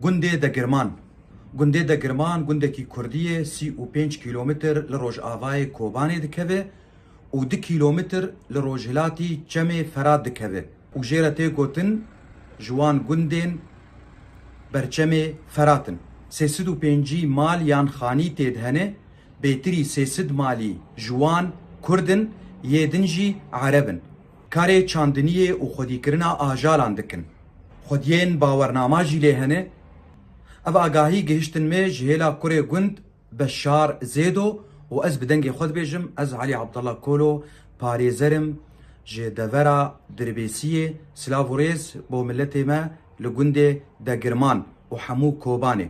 گوندێ دەگرمان گوندێ دەگرمان گوندێکی کوردیە 35 کیلۆمتر لە ڕۆژئاوای کۆبانێ دکەوێ و 2 کیلۆمتر لە ڕۆژهلاتی چەمێ فەرات دکەوێ و ژێرە تێگوتن جوان گوندێن بەرچەمێ فەراتن 305 مال یان خانی تێد هەنێ بێتری 300 مالی جوان کوردن یێدن jî عەرەبن karê çandiniyê û xwedîkirina ajalan dikin xwediyên bawernama jî lê hene. Ev agahî gihiştin me ji hêla kurê gund Beşar Zêdo û ez bi dengê xwe dibêjim ez Elî Abdullah Kolo parêzerim ji devera Dirbêsiyê silav û rêz bo milletê me li gundê Degirman û hemû Kobanê.